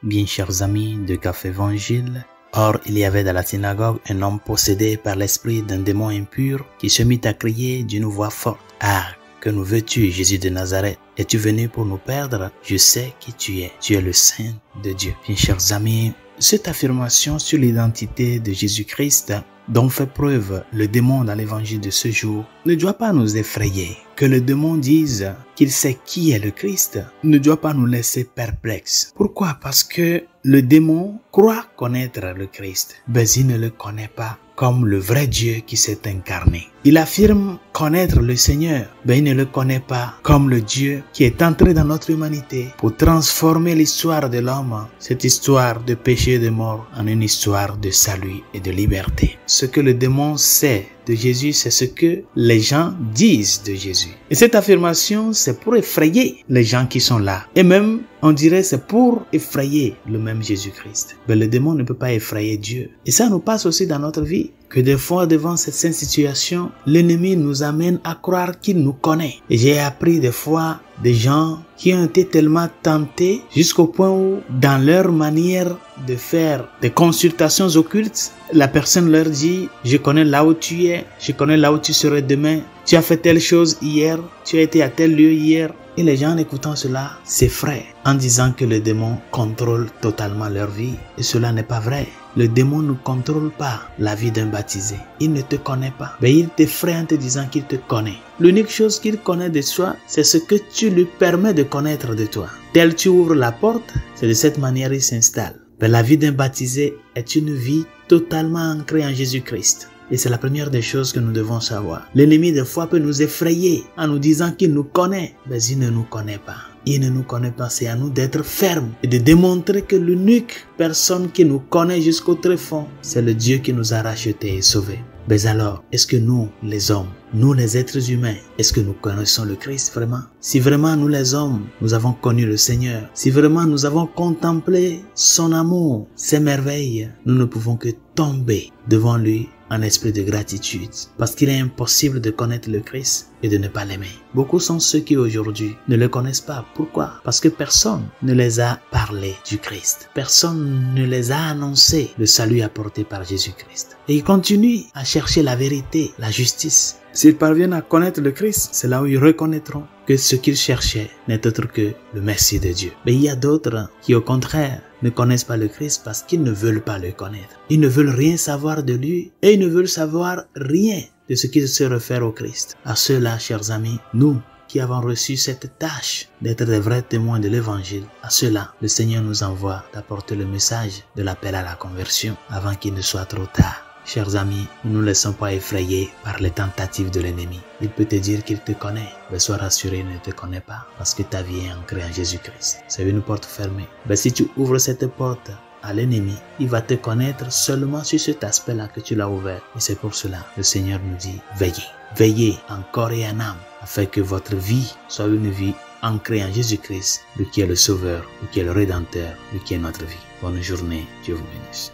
Bien chers amis de Café Évangile, or il y avait dans la synagogue un homme possédé par l'esprit d'un démon impur qui se mit à crier d'une voix forte. « Ah, que nous veux-tu, Jésus de Nazareth? Es-tu venu pour nous perdre? Je sais qui tu es le Saint de Dieu. » Bien chers amis, cette affirmation sur l'identité de Jésus-Christ dont fait preuve le démon dans l'évangile de ce jour ne doit pas nous effrayer. Que le démon dise qu'il sait qui est le Christ ne doit pas nous laisser perplexes. Pourquoi? Parce que le démon croit connaître le Christ, mais il ne le connaît pas comme le vrai Dieu qui s'est incarné. Il affirme connaître le Seigneur, mais il ne le connaît pas comme le Dieu qui est entré dans notre humanité pour transformer l'histoire de l'homme, cette histoire de péché et de mort, en une histoire de salut et de liberté. Ce que le démon sait de Jésus, c'est ce que les gens disent de Jésus. Et cette affirmation, c'est pour effrayer les gens qui sont là. Et même, on dirait, c'est pour effrayer le même Jésus-Christ. Mais le démon ne peut pas effrayer Dieu. Et ça nous passe aussi dans notre vie. Que des fois, devant cette situation, l'ennemi nous amène à croire qu'il nous connaît. Et j'ai appris des fois des gens qui ont été tellement tentés jusqu'au point où, dans leur manière de faire des consultations occultes, la personne leur dit « Je connais là où tu es, je connais là où tu serais demain, tu as fait telle chose hier, tu as été à tel lieu hier. » Et les gens en écoutant cela s'effraient en disant que le démon contrôle totalement leur vie. Et cela n'est pas vrai. Le démon ne contrôle pas la vie d'un baptisé. Il ne te connaît pas. Mais il t'effraie en te disant qu'il te connaît. L'unique chose qu'il connaît de soi, c'est ce que tu lui permets de connaître de toi. Tel tu ouvres la porte, c'est de cette manière qu'il s'installe. Mais la vie d'un baptisé est une vie totalement ancrée en Jésus-Christ. Et c'est la première des choses que nous devons savoir. L'ennemi des fois peut nous effrayer en nous disant qu'il nous connaît, mais il ne nous connaît pas. Il ne nous connaît pas, c'est à nous d'être fermes et de démontrer que l'unique personne qui nous connaît jusqu'au tréfonds, c'est le Dieu qui nous a rachetés et sauvés. Mais alors, est-ce que nous, les hommes, nous les êtres humains, est-ce que nous connaissons le Christ vraiment? Si vraiment nous les hommes, nous avons connu le Seigneur, si vraiment nous avons contemplé son amour, ses merveilles, nous ne pouvons que tomber devant lui en esprit de gratitude, parce qu'il est impossible de connaître le Christ et de ne pas l'aimer. Beaucoup sont ceux qui aujourd'hui ne le connaissent pas. Pourquoi? Parce que personne ne les a parlé du Christ. Personne ne les a annoncé le salut apporté par Jésus-Christ. Et ils continuent à chercher la vérité, la justice. S'ils parviennent à connaître le Christ, c'est là où ils reconnaîtront que ce qu'ils cherchaient n'est autre que le merci de Dieu. Mais il y a d'autres qui, au contraire, ne connaissent pas le Christ parce qu'ils ne veulent pas le connaître. Ils ne veulent rien savoir de lui et ils ne veulent savoir rien de ce qui se réfère au Christ. À ceux-là, chers amis, nous qui avons reçu cette tâche d'être des vrais témoins de l'Évangile, à ceux-là, le Seigneur nous envoie d'apporter le message de l'appel à la conversion avant qu'il ne soit trop tard. Chers amis, ne nous laissons pas effrayer par les tentatives de l'ennemi. Il peut te dire qu'il te connaît, mais sois rassuré, il ne te connaît pas parce que ta vie est ancrée en Jésus-Christ. C'est une porte fermée. Mais si tu ouvres cette porte à l'ennemi, il va te connaître seulement sur cet aspect-là que tu l'as ouvert. Et c'est pour cela que le Seigneur nous dit, veillez. Veillez en corps et en âme afin que votre vie soit une vie ancrée en Jésus-Christ, lui qui est le Sauveur, lui qui est le Rédempteur, lui qui est notre vie. Bonne journée, Dieu vous bénisse.